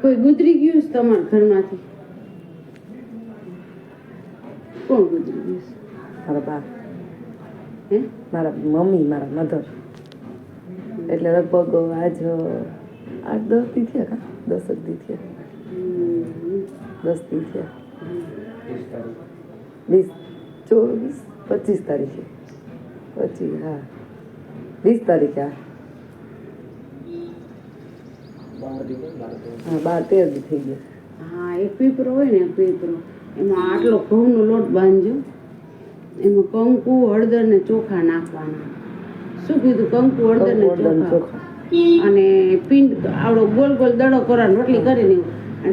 કોઈ ગુજરી ગયું છે તમારા ઘરમાંથી? કોણ ગુજરી ગયું છે? મારા બા, હે? મારા મમ્મી, મારા મધર. એટલે લગભગ આજ 8-10 દી થયા કા 10 દી થયા. 10 દી થયા. 25 તારીખે 25 હા 20 તારીખે હા 12-13 દી થઈ ગયા. હા, એક પીપરો હોય ને, પીપરો એમાં આટલો ઘઉંનો લોટ બાંધજો, એમાં કંકુ, હળદર ને ચોખા નાખવાના. શું કીધું? કંકુ, હળદર ને ચોખા અને પિંડ આવડો ગોલ ગોલ દડો કરવાનો, રોટલી કરીને અને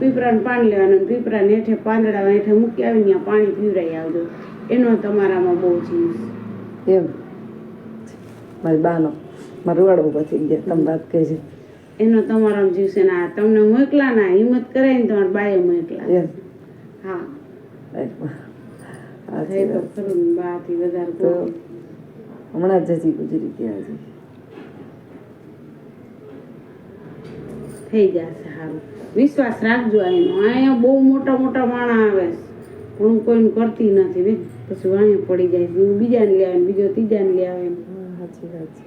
પીપરાને પાણી લેવાનું, પીપરાને હેઠે પાંદડા હેઠે મૂકી આવીને ત્યાં પાણી પીવરાઈ આવજો. એનો તમારામાં બહુ ચીજ એમ. મારી બાનો મારું રૂવાડો ઊભા થઈ ગયા. તમે વાત કહેજો. એનો તમારામાં જીવ છે. ના તમને મોકલા ના હિંમત કરાવીને તમારા બાએ મોકલા. એમ હા હા થઈ તો ખરું ને, બાથી વધારે તો હમણાં જ હજી ગુજરી ગયા છે. થઈ જશે સારું. વિશ્વાસ રાખજો એનો. અહીંયા બહુ મોટા મોટા માણા આવે છે, હું કોઈને કરતી નથી બેન. પછી અહીંયા પડી જાય, બીજાને લે આવે, બીજો ત્રીજાને લે આવે. સાચી વાત છે.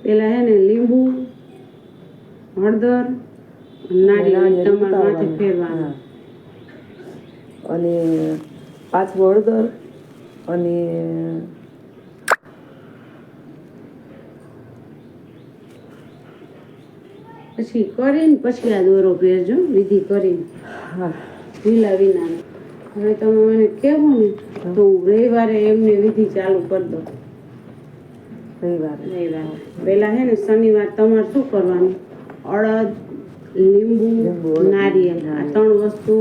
પેલા હે ને લીંબુ, હળદર, નારિયેળ તમારા માથે ફેરવાનું. અને પાછું હળદર અને પછી કરીને પછી આ દોરો પહેરજો, વિધિ કરીને. હા ઢીલા વિના. હવે તમે મને કહેવો ને તો હું રવિવારે એમને વિધિ ચાલુ કરી દો. રવિવારે પેલા હે ને શનિવાર તમારે શું કરવાનું? અડદ, લીંબુ, નારિયેળ, આ 3 વસ્તુ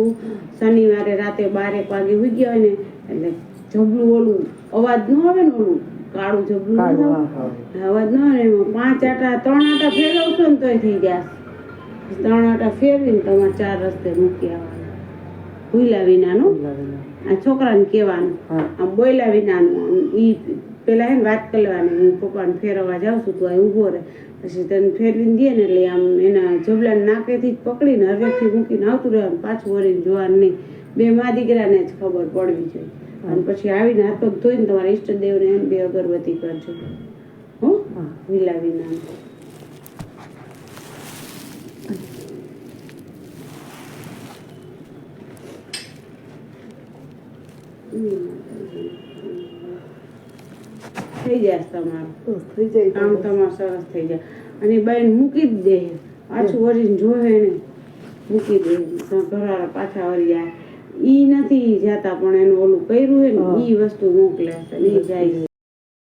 શનિવારે રાતે 12 વાગે ઉઈ ગયા હોય ને, એટલે જબલું ઓલું અવાજ ન આવે ને, ઓલું કાળું જબલું અવાજ ન આવે ને, એમાં 5 આટા 3 આટા ફેરવશો ને તોય થઈ જશે. 3 આટા ફેરવીને તમારે 4 રસ્તે મૂકી આવવાનું. ભૂલા વિનાનું આ છોકરાને કહેવાનું, આમ બોયલા વિનાનું. ઈ પેલા હે ને વાત કરવાની, હું પપ્પાને ફેરવવા જાઉં છું, તું અહીં ઊભો રહે. પછી તને ફેરવીને દે ને એટલે આમ એના જબલાને નાકેથી પકડીને હવેથી મૂકીને આવતું રહેવાનું, પાછું વળીને જોવાનું નહીં. 2 મા દીકરાને જ ખબર પડવી જોઈએ. અને પછી આવીને હાથ પગ ધોઈને તમારા ઈષ્ટદેવને 2 અગરબત્તી કરજો. હો ભૂલા વિનાનું. થઈ જશે તમારું. થઈ જાય કામ તમારું સરસ થઈ જાય. અને બેન મૂકી જ દે, પાછું વળીને જોવે ને મૂકી દે. ઘરવાળા પાછા વળી જાય. ઈ નથી જતા પણ એનું ઓલું કર્યું હોય ને ઈ વસ્તુ મોકલે છે, ઈ જાય.